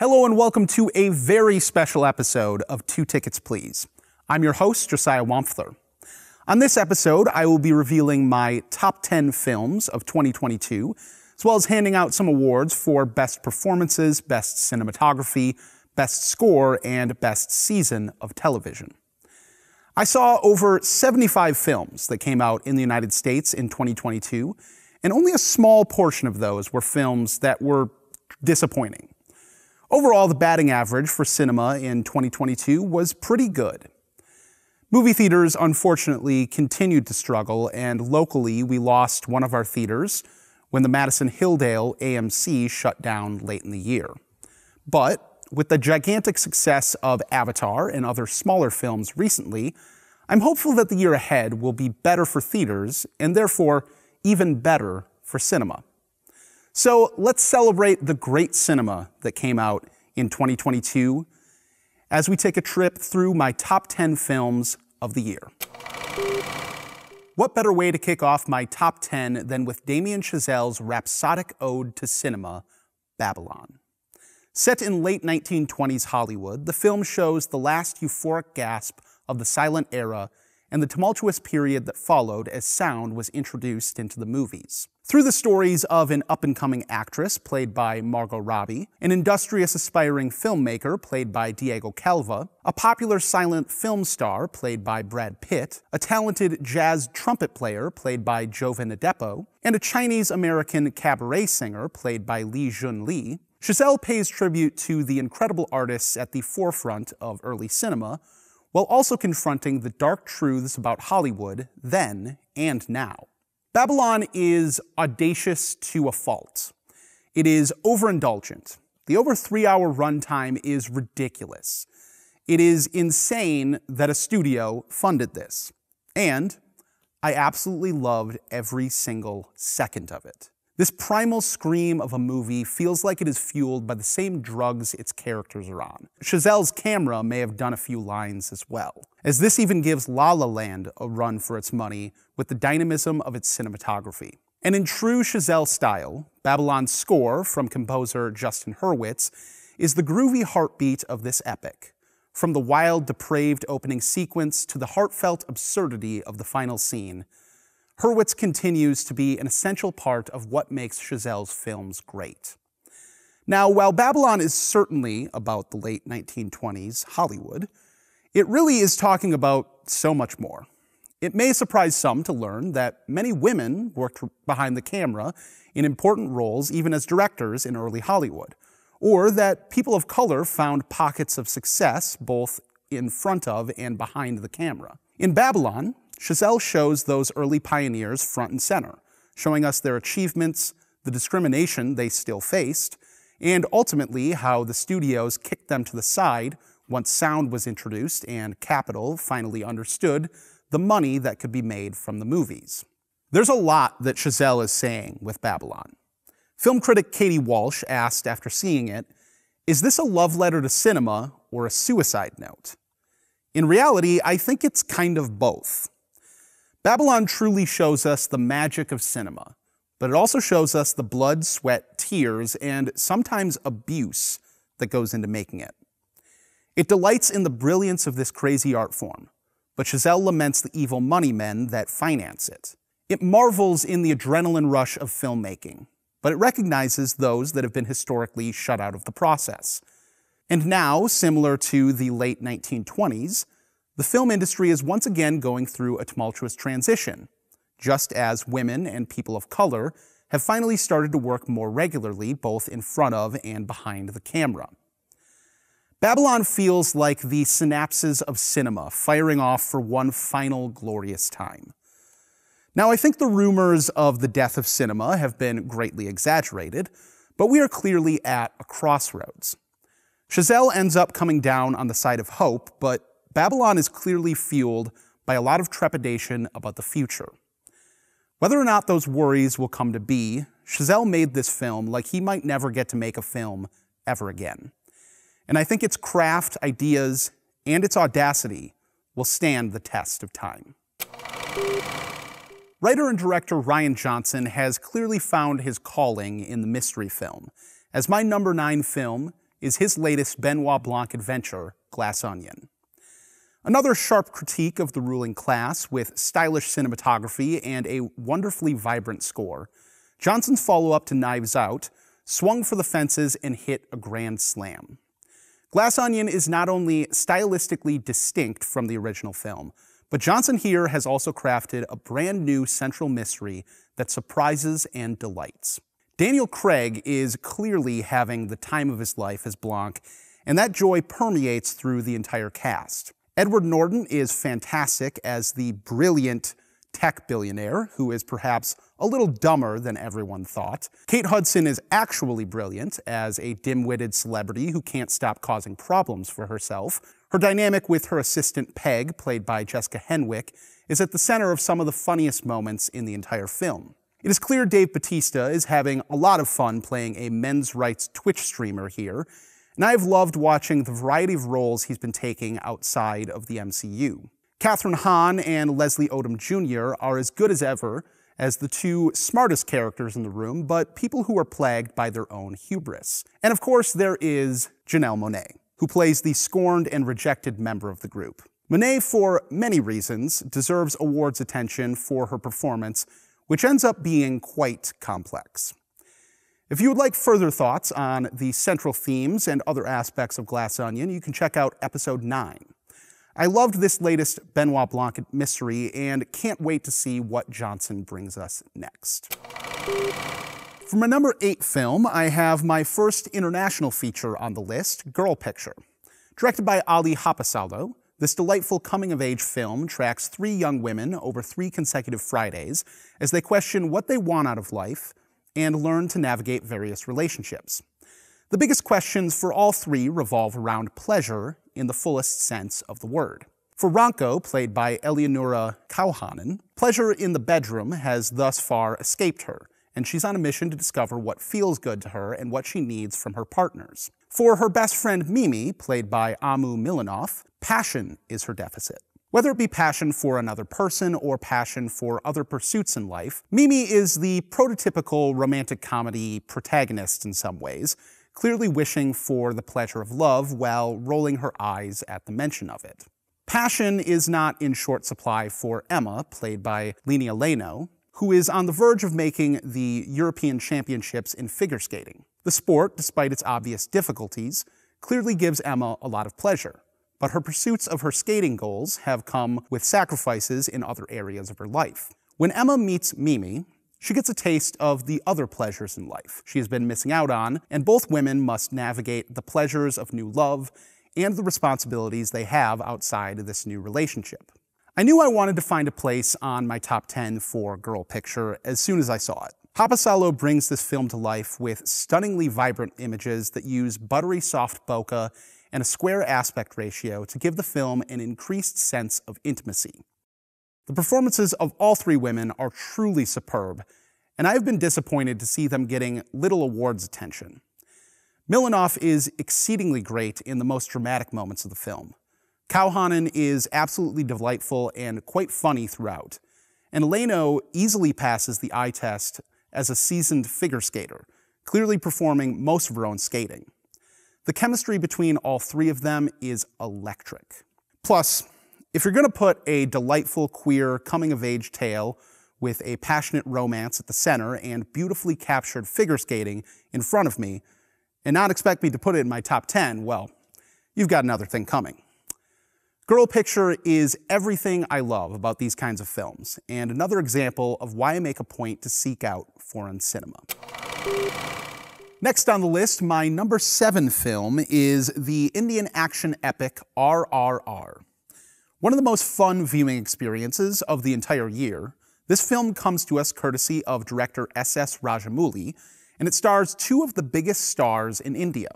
Hello and welcome to a very special episode of Two Tickets Please. I'm your host, Josiah Wampfler. On this episode, I will be revealing my top 10 films of 2022, as well as handing out some awards for Best Performances, Best Cinematography, Best Score, and Best Season of Television. I saw over 75 films that came out in the United States in 2022, and only a small portion of those were films that were disappointing. Overall, the batting average for cinema in 2022 was pretty good. Movie theaters, unfortunately, continued to struggle, and locally, we lost one of our theaters when the Madison Hilldale AMC shut down late in the year. But with the gigantic success of Avatar and other smaller films recently, I'm hopeful that the year ahead will be better for theaters, and therefore even better for cinema. So let's celebrate the great cinema that came out in 2022 as we take a trip through my top 10 films of the year. What better way to kick off my top 10 than with Damien Chazelle's rhapsodic ode to cinema, Babylon. Set in late 1920s Hollywood, the film shows the last euphoric gasp of the silent era and the tumultuous period that followed as sound was introduced into the movies. Through the stories of an up-and-coming actress, played by Margot Robbie, an industrious aspiring filmmaker, played by Diego Calva, a popular silent film star, played by Brad Pitt, a talented jazz trumpet player, played by Jovan Adepo, and a Chinese-American cabaret singer, played by Li Junli, Chazelle pays tribute to the incredible artists at the forefront of early cinema, while also confronting the dark truths about Hollywood then and now. Babylon is audacious to a fault. It is overindulgent. The over 3-hour runtime is ridiculous. It is insane that a studio funded this. And I absolutely loved every single second of it. This primal scream of a movie feels like it is fueled by the same drugs its characters are on. Chazelle's camera may have done a few lines as well, as this even gives La La Land a run for its money with the dynamism of its cinematography. And in true Chazelle style, Babylon's score from composer Justin Hurwitz is the groovy heartbeat of this epic, from the wild, depraved opening sequence to the heartfelt absurdity of the final scene. Hurwitz continues to be an essential part of what makes Chazelle's films great. Now, while Babylon is certainly about the late 1920s Hollywood, it really is talking about so much more. It may surprise some to learn that many women worked behind the camera in important roles even as directors in early Hollywood, or that people of color found pockets of success both in front of and behind the camera. In Babylon, Chazelle shows those early pioneers front and center, showing us their achievements, the discrimination they still faced, and ultimately how the studios kicked them to the side once sound was introduced and capital finally understood the money that could be made from the movies. There's a lot that Chazelle is saying with Babylon. Film critic Katie Walsh asked after seeing it, "Is this a love letter to cinema or a suicide note?" In reality, I think it's kind of both. Babylon truly shows us the magic of cinema, but it also shows us the blood, sweat, tears, and sometimes abuse that goes into making it. It delights in the brilliance of this crazy art form, but Chazelle laments the evil money men that finance it. It marvels in the adrenaline rush of filmmaking, but it recognizes those that have been historically shut out of the process. And now, similar to the late 1920s, the film industry is once again going through a tumultuous transition, just as women and people of color have finally started to work more regularly both in front of and behind the camera. Babylon feels like the synapses of cinema firing off for one final glorious time. Now, I think the rumors of the death of cinema have been greatly exaggerated, but we are clearly at a crossroads. Chazelle ends up coming down on the side of hope, but Babylon is clearly fueled by a lot of trepidation about the future. Whether or not those worries will come to be, Chazelle made this film like he might never get to make a film ever again. And I think its craft, ideas, and its audacity will stand the test of time. Writer and director Rian Johnson has clearly found his calling in the mystery film, as my number 9 film is his latest Benoit Blanc adventure, Glass Onion. Another sharp critique of the ruling class with stylish cinematography and a wonderfully vibrant score, Johnson's follow-up to Knives Out swung for the fences and hit a grand slam. Glass Onion is not only stylistically distinct from the original film, but Johnson here has also crafted a brand new central mystery that surprises and delights. Daniel Craig is clearly having the time of his life as Blanc, and that joy permeates through the entire cast. Edward Norton is fantastic as the brilliant tech billionaire, who is perhaps a little dumber than everyone thought. Kate Hudson is actually brilliant as a dim-witted celebrity who can't stop causing problems for herself. Her dynamic with her assistant Peg, played by Jessica Henwick, is at the center of some of the funniest moments in the entire film. It is clear Dave Bautista is having a lot of fun playing a men's rights Twitch streamer here, and I've loved watching the variety of roles he's been taking outside of the MCU. Kathryn Hahn and Leslie Odom Jr. are as good as ever as the two smartest characters in the room, but people who are plagued by their own hubris. And of course, there is Janelle Monáe, who plays the scorned and rejected member of the group. Monáe, for many reasons, deserves awards attention for her performance, which ends up being quite complex. If you would like further thoughts on the central themes and other aspects of Glass Onion, you can check out episode 9. I loved this latest Benoit Blanc mystery and can't wait to see what Johnson brings us next. For my number 8 film, I have my first international feature on the list, Girl Picture. Directed by Ali Hapasalo, this delightful coming-of-age film tracks 3 young women over 3 consecutive Fridays as they question what they want out of life and learn to navigate various relationships. The biggest questions for all 3 revolve around pleasure in the fullest sense of the word. For Ranko, played by Eleonora Kauhanen, pleasure in the bedroom has thus far escaped her, and she's on a mission to discover what feels good to her and what she needs from her partners. For her best friend Mimi, played by Amu Milanov, passion is her deficit. Whether it be passion for another person or passion for other pursuits in life, Mimi is the prototypical romantic comedy protagonist in some ways, clearly wishing for the pleasure of love while rolling her eyes at the mention of it. Passion is not in short supply for Emma, played by Linnea Leno, who is on the verge of making the European Championships in figure skating. The sport, despite its obvious difficulties, clearly gives Emma a lot of pleasure, but her pursuits of her skating goals have come with sacrifices in other areas of her life. When Emma meets Mimi, she gets a taste of the other pleasures in life she has been missing out on, and both women must navigate the pleasures of new love and the responsibilities they have outside of this new relationship. I knew I wanted to find a place on my top 10 for Girl Picture as soon as I saw it. Hapasalo brings this film to life with stunningly vibrant images that use buttery soft bokeh and a square aspect ratio to give the film an increased sense of intimacy. The performances of all 3 women are truly superb, and I have been disappointed to see them getting little awards attention. Milanov is exceedingly great in the most dramatic moments of the film. Kauhanen is absolutely delightful and quite funny throughout, and Leno easily passes the eye test as a seasoned figure skater, clearly performing most of her own skating. The chemistry between all 3 of them is electric. Plus, if you're going to put a delightful queer coming-of-age tale with a passionate romance at the center and beautifully captured figure skating in front of me, and not expect me to put it in my top 10, well, you've got another thing coming. Girl Picture is everything I love about these kinds of films, and another example of why I make a point to seek out foreign cinema. Next on the list, my number 7 film is the Indian action epic RRR. One of the most fun viewing experiences of the entire year, this film comes to us courtesy of director S.S. Rajamouli, and it stars 2 of the biggest stars in India,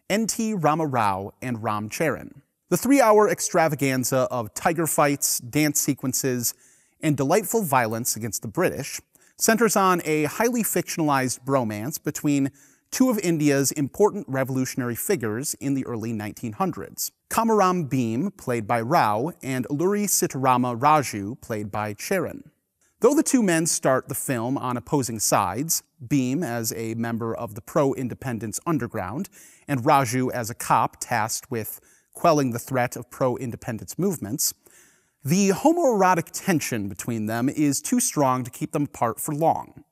N.T. Rama Rao and Ram Charan. The 3-hour extravaganza of tiger fights, dance sequences, and delightful violence against the British centers on a highly fictionalized bromance between 2 of India's important revolutionary figures in the early 1900s. Kamaram Bhim, played by Rao, and Alluri Sitarama Raju, played by Charan. Though the two men start the film on opposing sides, Bheem as a member of the pro-independence underground, and Raju as a cop tasked with quelling the threat of pro-independence movements, the homoerotic tension between them is too strong to keep them apart for long.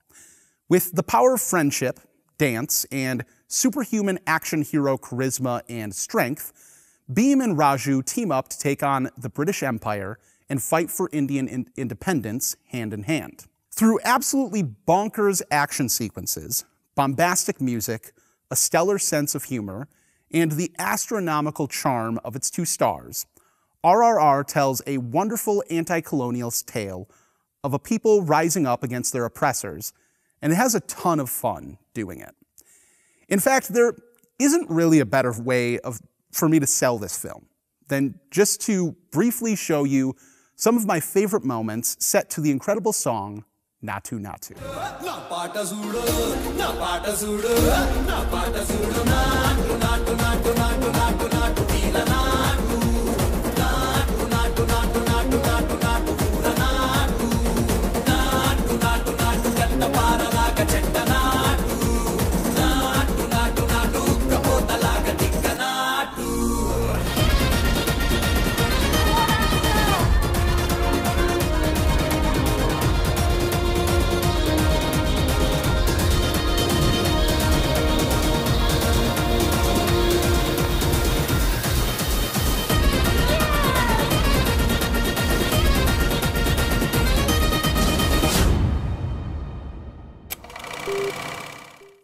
With the power of friendship, dance, and superhuman action hero charisma and strength, Bheem and Raju team up to take on the British Empire and fight for Indian independence hand in hand. Through absolutely bonkers action sequences, bombastic music, a stellar sense of humor, and the astronomical charm of its two stars, RRR tells a wonderful anti-colonial tale of a people rising up against their oppressors, and it has a ton of fun doing it. In fact, there isn't really a better way for me to sell this film than just to briefly show you some of my favorite moments set to the incredible song, Natu Natu.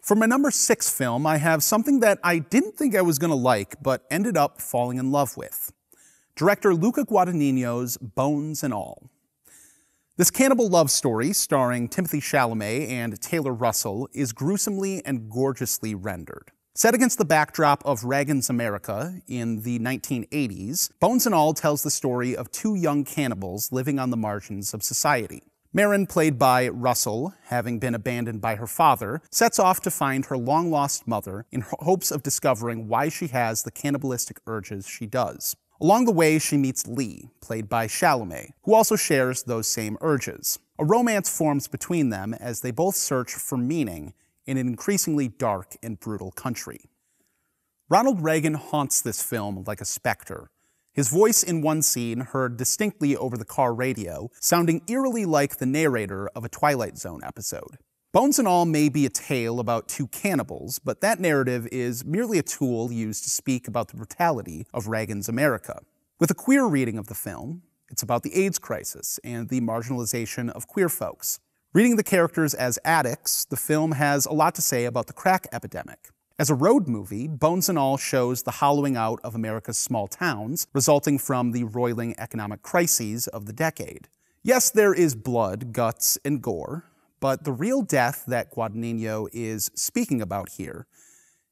For my number 6 film, I have something that I didn't think I was going to like, but ended up falling in love with. Director Luca Guadagnino's Bones and All. This cannibal love story, starring Timothée Chalamet and Taylor Russell, is gruesomely and gorgeously rendered. Set against the backdrop of Reagan's America in the 1980s, Bones and All tells the story of two young cannibals living on the margins of society. Marin, played by Russell, having been abandoned by her father, sets off to find her long-lost mother in hopes of discovering why she has the cannibalistic urges she does. Along the way, she meets Lee, played by Chalamet, who also shares those same urges. A romance forms between them as they both search for meaning in an increasingly dark and brutal country. Ronald Reagan haunts this film like a specter, his voice in one scene heard distinctly over the car radio, sounding eerily like the narrator of a Twilight Zone episode. Bones and All may be a tale about two cannibals, but that narrative is merely a tool used to speak about the brutality of Reagan's America. With a queer reading of the film, it's about the AIDS crisis and the marginalization of queer folks. Reading the characters as addicts, the film has a lot to say about the crack epidemic. As a road movie, Bones and All shows the hollowing out of America's small towns, resulting from the roiling economic crises of the decade. Yes, there is blood, guts, and gore, but the real death that Guadagnino is speaking about here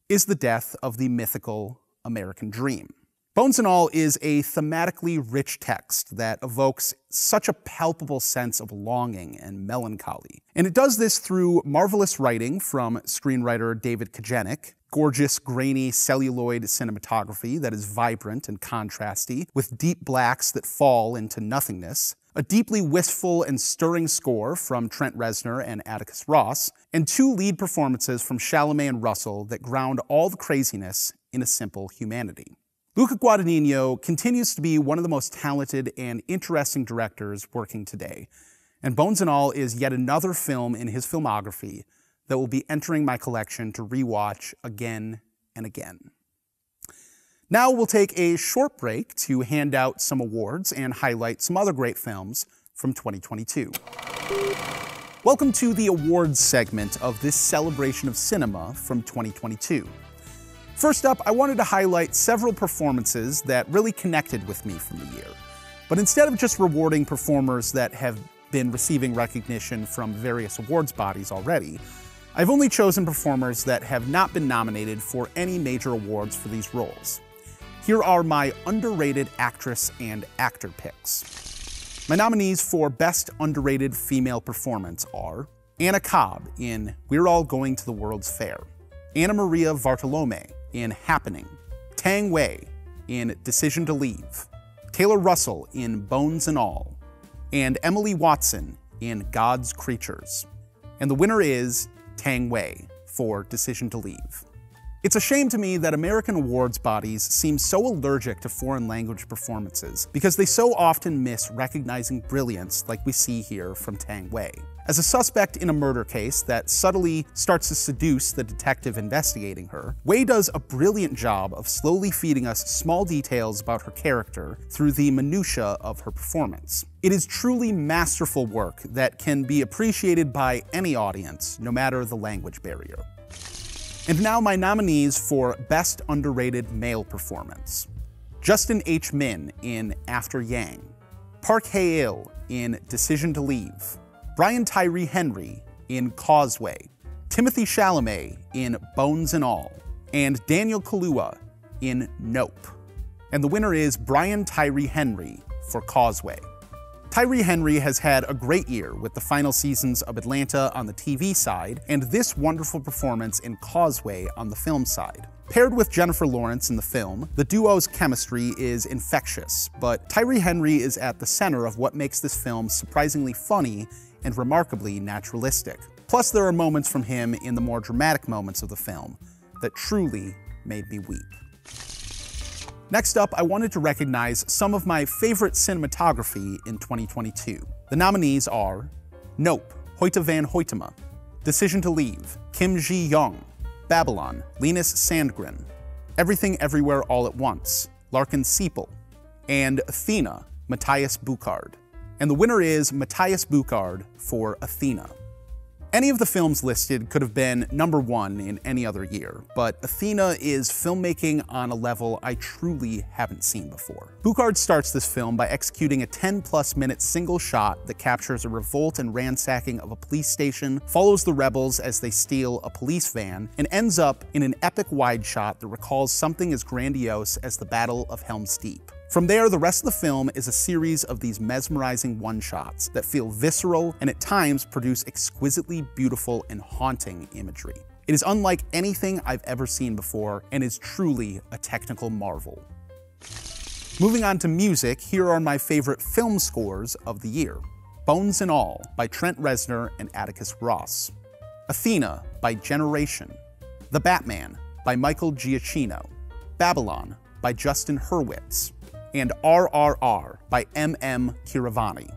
is the death of the mythical American dream. Bones and All is a thematically rich text that evokes such a palpable sense of longing and melancholy. And it does this through marvelous writing from screenwriter David Kojenik, gorgeous, grainy, celluloid cinematography that is vibrant and contrasty, with deep blacks that fall into nothingness, a deeply wistful and stirring score from Trent Reznor and Atticus Ross, and two lead performances from Chalamet and Russell that ground all the craziness in a simple humanity. Luca Guadagnino continues to be one of the most talented and interesting directors working today, and Bones and All is yet another film in his filmography that will be entering my collection to rewatch again and again. Now we'll take a short break to hand out some awards and highlight some other great films from 2022. Welcome to the awards segment of this celebration of cinema from 2022. First up, I wanted to highlight several performances that really connected with me from the year. But instead of just rewarding performers that have been receiving recognition from various awards bodies already, I've only chosen performers that have not been nominated for any major awards for these roles. Here are my underrated actress and actor picks. My nominees for Best Underrated Female Performance are Anna Cobb in We're All Going to the World's Fair, Anna Maria Bartolome in Happening, Tang Wei in Decision to Leave, Taylor Russell in Bones and All, and Emily Watson in God's Creatures. And the winner is Tang Wei for Decision to Leave. It's a shame to me that American awards bodies seem so allergic to foreign language performances because they so often miss recognizing brilliance like we see here from Tang Wei. As a suspect in a murder case that subtly starts to seduce the detective investigating her, Wei does a brilliant job of slowly feeding us small details about her character through the minutiae of her performance. It is truly masterful work that can be appreciated by any audience, no matter the language barrier. And now my nominees for Best Underrated Male Performance. Justin H. Min in After Yang, Park Hae-il in Decision to Leave, Brian Tyree Henry in Causeway, Timothée Chalamet in Bones and All, and Daniel Kaluuya in Nope. And the winner is Brian Tyree Henry for Causeway. Tyree Henry has had a great year with the final seasons of Atlanta on the TV side, and this wonderful performance in Causeway on the film side. Paired with Jennifer Lawrence in the film, the duo's chemistry is infectious, but Tyree Henry is at the center of what makes this film surprisingly funny and remarkably naturalistic. Plus, there are moments from him in the more dramatic moments of the film that truly made me weep. Next up, I wanted to recognize some of my favorite cinematography in 2022. The nominees are Nope, Hoyte van Hoytema, Decision to Leave, Kim Ji-young, Babylon, Linus Sandgren, Everything Everywhere All at Once, Larkin Siepel, and Athena, Matthias Buchard. And the winner is Matthias Buchard for Athena. Any of the films listed could have been #1 in any other year, but Athena is filmmaking on a level I truly haven't seen before. Buchard starts this film by executing a 10+ minute single shot that captures a revolt and ransacking of a police station, follows the rebels as they steal a police van, and ends up in an epic wide shot that recalls something as grandiose as the Battle of Helm's Deep. From there, the rest of the film is a series of these mesmerizing one-shots that feel visceral and at times produce exquisitely beautiful and haunting imagery. It is unlike anything I've ever seen before and is truly a technical marvel. Moving on to music, here are my favorite film scores of the year. Bones and All by Trent Reznor and Atticus Ross. Athena by Generation. The Batman by Michael Giacchino. Babylon by Justin Hurwitz. And RRR by M.M. Keeravani.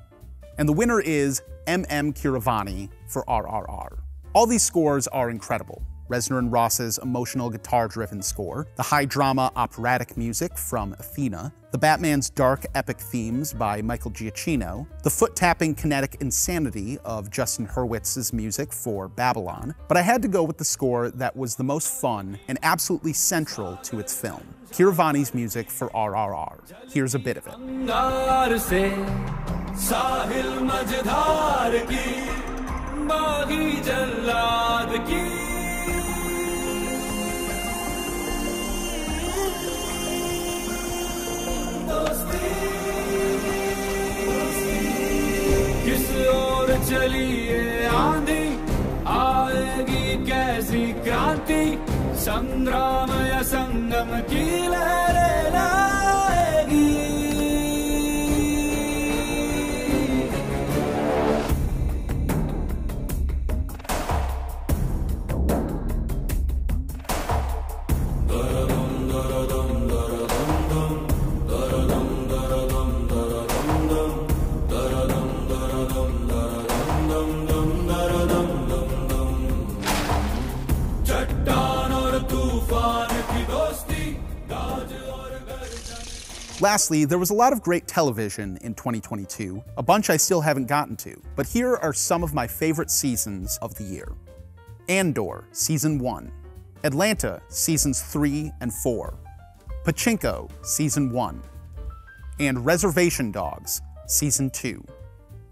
And the winner is M.M. Keeravani for RRR. All these scores are incredible. Reznor and Ross's emotional guitar-driven score, the high-drama operatic music from Athena, the Batman's dark epic themes by Michael Giacchino, the foot-tapping kinetic insanity of Justin Hurwitz's music for Babylon, but I had to go with the score that was the most fun and absolutely central to its film, Keeravani's music for RRR. Here's a bit of it. किस ओर चलिए आंधी आएगी कैसी क्रांति संग्राम या संगम की लहरें लाएगी Lastly, there was a lot of great television in 2022, a bunch I still haven't gotten to, but here are some of my favorite seasons of the year. Andor, Season 1. Atlanta, Seasons 3 and 4. Pachinko, Season 1. And Reservation Dogs, Season 2.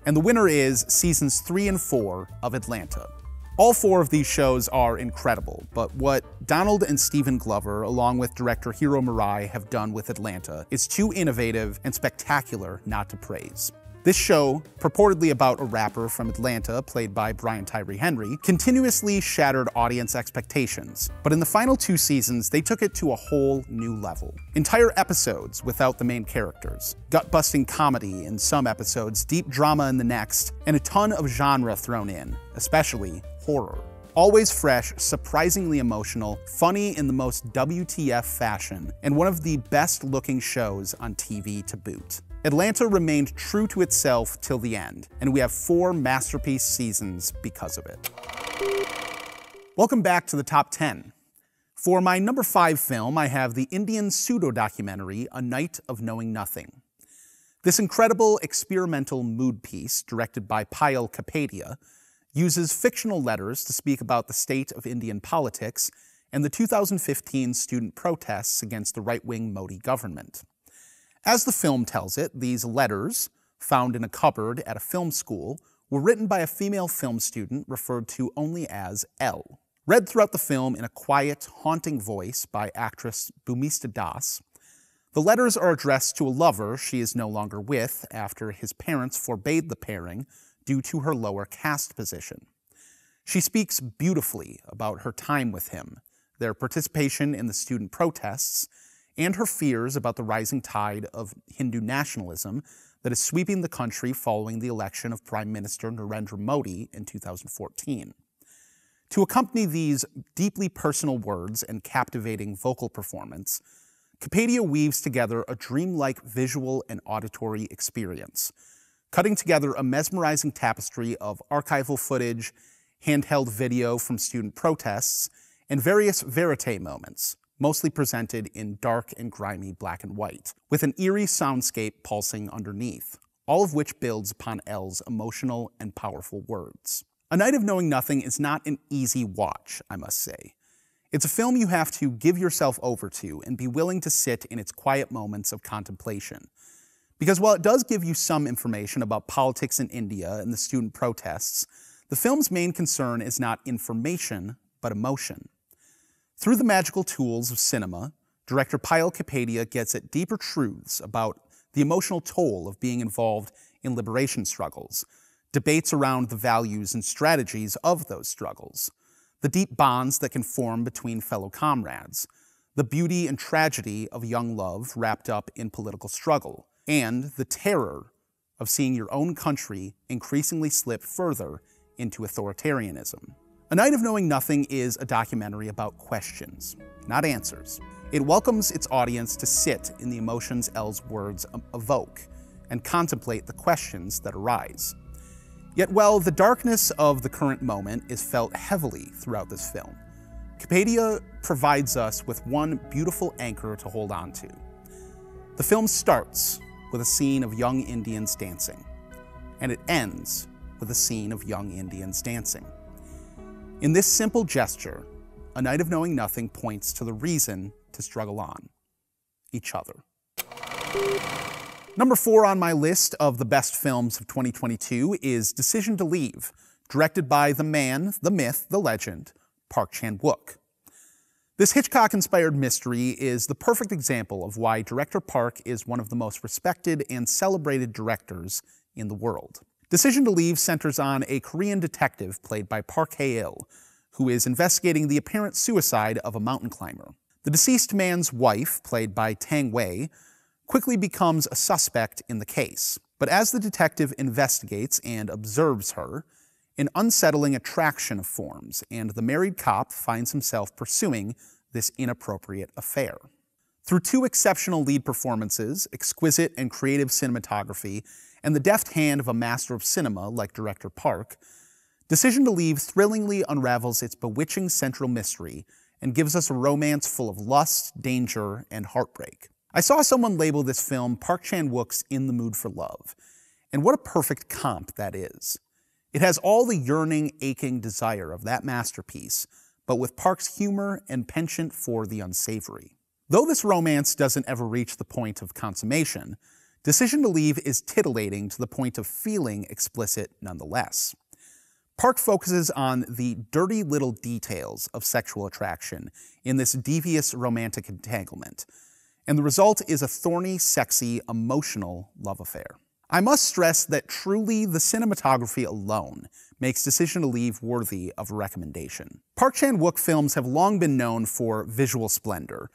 And the winner is Seasons 3 and 4 of Atlanta. All 4 of these shows are incredible, but what Donald and Stephen Glover, along with director Hiro Murai, have done with Atlanta is too innovative and spectacular not to praise. This show, purportedly about a rapper from Atlanta played by Brian Tyree Henry, continuously shattered audience expectations, but in the final 2 seasons, they took it to a whole new level. Entire episodes without the main characters, gut-busting comedy in some episodes, deep drama in the next, and a ton of genre thrown in, especially horror. Always fresh, surprisingly emotional, funny in the most WTF fashion, and one of the best-looking shows on TV to boot. Atlanta remained true to itself till the end, and we have 4 masterpiece seasons because of it. Welcome back to the Top 10. For my number 5 film, I have the Indian pseudo-documentary A Night of Knowing Nothing. This incredible experimental mood piece, directed by Payal Kapadia, uses fictional letters to speak about the state of Indian politics and the 2015 student protests against the right-wing Modi government. As the film tells it, these letters, found in a cupboard at a film school, were written by a female film student referred to only as L. Read throughout the film in a quiet, haunting voice by actress Bhumista Das, the letters are addressed to a lover she is no longer with after his parents forbade the pairing due to her lower caste position. She speaks beautifully about her time with him, their participation in the student protests, and her fears about the rising tide of Hindu nationalism that is sweeping the country following the election of Prime Minister Narendra Modi in 2014. To accompany these deeply personal words and captivating vocal performance, Kapadia weaves together a dreamlike visual and auditory experience, cutting together a mesmerizing tapestry of archival footage, handheld video from student protests, and various verite moments, mostly presented in dark and grimy black and white, with an eerie soundscape pulsing underneath, all of which builds upon L's emotional and powerful words. A Night of Knowing Nothing is not an easy watch, I must say. It's a film you have to give yourself over to and be willing to sit in its quiet moments of contemplation. Because while it does give you some information about politics in India and the student protests, the film's main concern is not information, but emotion. Through the magical tools of cinema, director Payal Kapadia gets at deeper truths about the emotional toll of being involved in liberation struggles, debates around the values and strategies of those struggles, the deep bonds that can form between fellow comrades, the beauty and tragedy of young love wrapped up in political struggle, and the terror of seeing your own country increasingly slip further into authoritarianism. A Night of Knowing Nothing is a documentary about questions, not answers. It welcomes its audience to sit in the emotions L's words evoke and contemplate the questions that arise. Yet while the darkness of the current moment is felt heavily throughout this film, Kapadia provides us with one beautiful anchor to hold on to. The film starts with a scene of young Indians dancing, and it ends with a scene of young Indians dancing. In this simple gesture, A Night of Knowing Nothing points to the reason to struggle on: each other. Number 4 on my list of the best films of 2022 is Decision to Leave, directed by the man, the myth, the legend, Park Chan-wook. This Hitchcock-inspired mystery is the perfect example of why director Park is one of the most respected and celebrated directors in the world. Decision to Leave centers on a Korean detective played by Park Hae-il, who is investigating the apparent suicide of a mountain climber. The deceased man's wife, played by Tang Wei, quickly becomes a suspect in the case. But as the detective investigates and observes her, an unsettling attraction forms, and the married cop finds himself pursuing this inappropriate affair. Through 2 exceptional lead performances, exquisite and creative cinematography, and the deft hand of a master of cinema like director Park, Decision to Leave thrillingly unravels its bewitching central mystery and gives us a romance full of lust, danger, and heartbreak. I saw someone label this film Park Chan-wook's In the Mood for Love, and what a perfect comp that is. It has all the yearning, aching desire of that masterpiece, but with Park's humor and penchant for the unsavory. Though this romance doesn't ever reach the point of consummation, Decision to Leave is titillating to the point of feeling explicit nonetheless. Park focuses on the dirty little details of sexual attraction in this devious romantic entanglement, and the result is a thorny, sexy, emotional love affair. I must stress that truly the cinematography alone makes Decision to Leave worthy of a recommendation. Park Chan-wook films have long been known for visual splendor,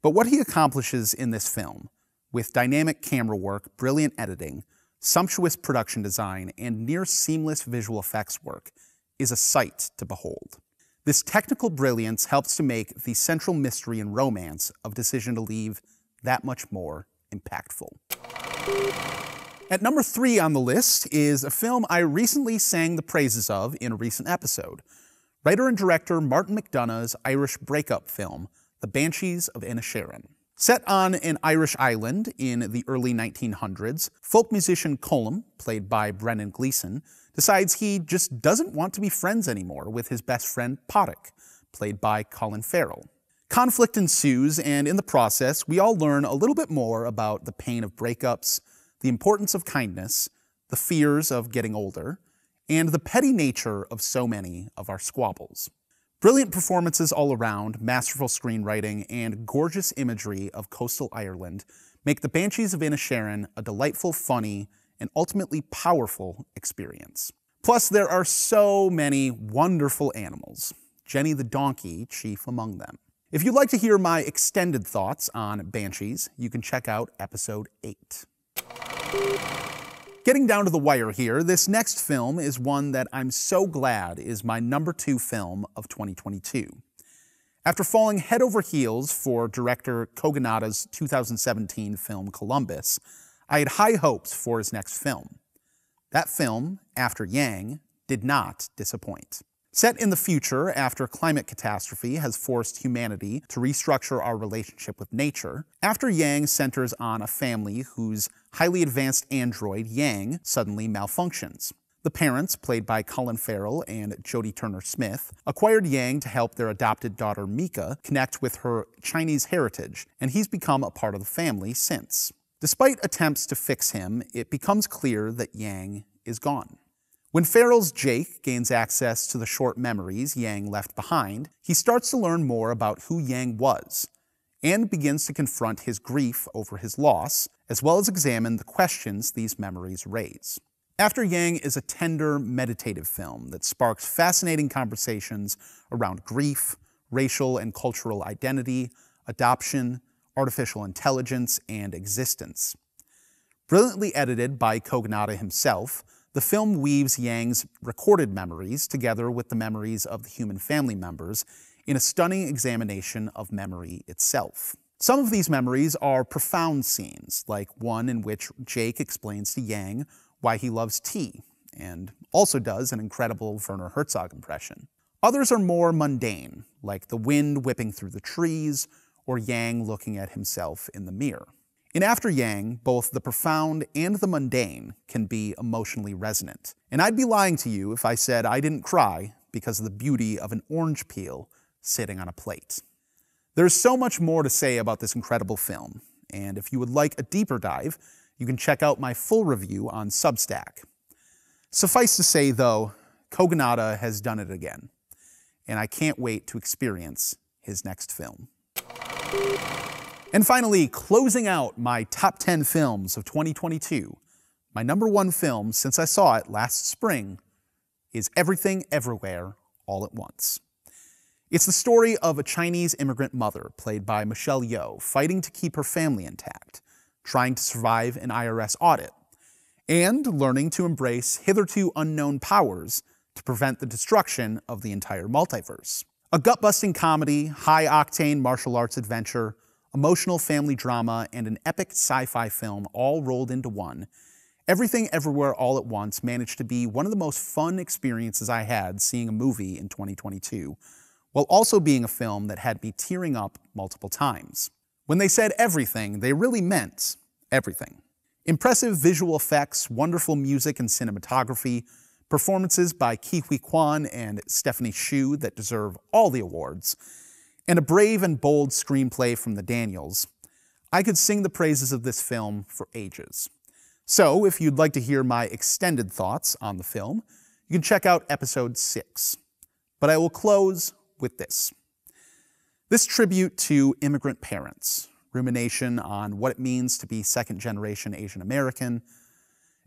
but what he accomplishes in this film, with dynamic camera work, brilliant editing, sumptuous production design, and near-seamless visual effects work, is a sight to behold. This technical brilliance helps to make the central mystery and romance of Decision to Leave that much more impactful. At number 3 on the list is a film I recently sang the praises of in a recent episode. Writer and director Martin McDonagh's Irish breakup film, The Banshees of Inisherin. Set on an Irish island in the early 1900s, folk musician Colm, played by Brendan Gleeson, decides he just doesn't want to be friends anymore with his best friend Paddock, played by Colin Farrell. Conflict ensues, and in the process, we all learn a little bit more about the pain of breakups, the importance of kindness, the fears of getting older, and the petty nature of so many of our squabbles. Brilliant performances all around, masterful screenwriting, and gorgeous imagery of coastal Ireland make The Banshees of Inisherin a delightful, funny, and ultimately powerful experience. Plus, there are so many wonderful animals, Jenny the donkey chief among them. If you'd like to hear my extended thoughts on Banshees, you can check out episode 8. Getting down to the wire here, this next film is one that I'm so glad is my number 2 film of 2022. After falling head over heels for director Kogonada's 2017 film Columbus, I had high hopes for his next film. That film, After Yang, did not disappoint. Set in the future after climate catastrophe has forced humanity to restructure our relationship with nature, After Yang centers on a family whose highly advanced android, Yang, suddenly malfunctions. The parents, played by Colin Farrell and Jodie Turner-Smith, acquired Yang to help their adopted daughter Mika connect with her Chinese heritage, and he's become a part of the family since. Despite attempts to fix him, it becomes clear that Yang is gone. When Farrell's Jake gains access to the short memories Yang left behind, he starts to learn more about who Yang was, and begins to confront his grief over his loss, as well as examine the questions these memories raise. After Yang is a tender, meditative film that sparks fascinating conversations around grief, racial and cultural identity, adoption, artificial intelligence, and existence. Brilliantly edited by Kogonada himself, the film weaves Yang's recorded memories together with the memories of the human family members in a stunning examination of memory itself. Some of these memories are profound scenes, like one in which Jake explains to Yang why he loves tea, and also does an incredible Werner Herzog impression. Others are more mundane, like the wind whipping through the trees, or Yang looking at himself in the mirror. In After Yang, both the profound and the mundane can be emotionally resonant. And I'd be lying to you if I said I didn't cry because of the beauty of an orange peel sitting on a plate. There's so much more to say about this incredible film, and if you would like a deeper dive, you can check out my full review on Substack. Suffice to say, though, Kogonada has done it again, and I can't wait to experience his next film. And finally, closing out my top 10 films of 2022, my number 1 film since I saw it last spring is Everything Everywhere All at Once. It's the story of a Chinese immigrant mother, played by Michelle Yeoh, fighting to keep her family intact, trying to survive an IRS audit, and learning to embrace hitherto unknown powers to prevent the destruction of the entire multiverse. A gut-busting comedy, high-octane martial arts adventure, emotional family drama, and an epic sci-fi film all rolled into one, Everything Everywhere All at Once managed to be one of the most fun experiences I had seeing a movie in 2022, while also being a film that had me tearing up multiple times. When they said everything, they really meant everything. Impressive visual effects, wonderful music and cinematography, performances by Ke-Huy Quan and Stephanie Hsu that deserve all the awards, and a brave and bold screenplay from the Daniels, I could sing the praises of this film for ages. So, if you'd like to hear my extended thoughts on the film, you can check out episode 6. But I will close with this. This tribute to immigrant parents, rumination on what it means to be second-generation Asian American,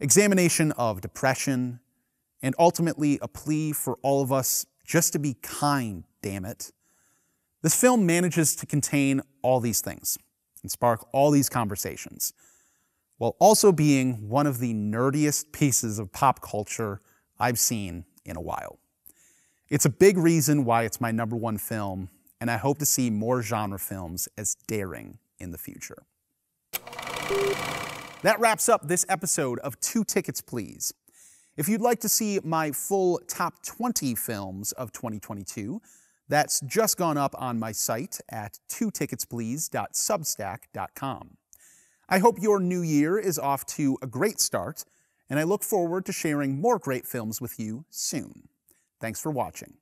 examination of depression, and ultimately a plea for all of us just to be kind, damn it. This film manages to contain all these things and spark all these conversations, while also being one of the nerdiest pieces of pop culture I've seen in a while. It's a big reason why it's my #1 film, and I hope to see more genre films as daring in the future. That wraps up this episode of 2 Tickets Please. If you'd like to see my full top 20 films of 2022, that's just gone up on my site at 2ticketsplease.substack.com. I hope your new year is off to a great start, and I look forward to sharing more great films with you soon. Thanks for watching.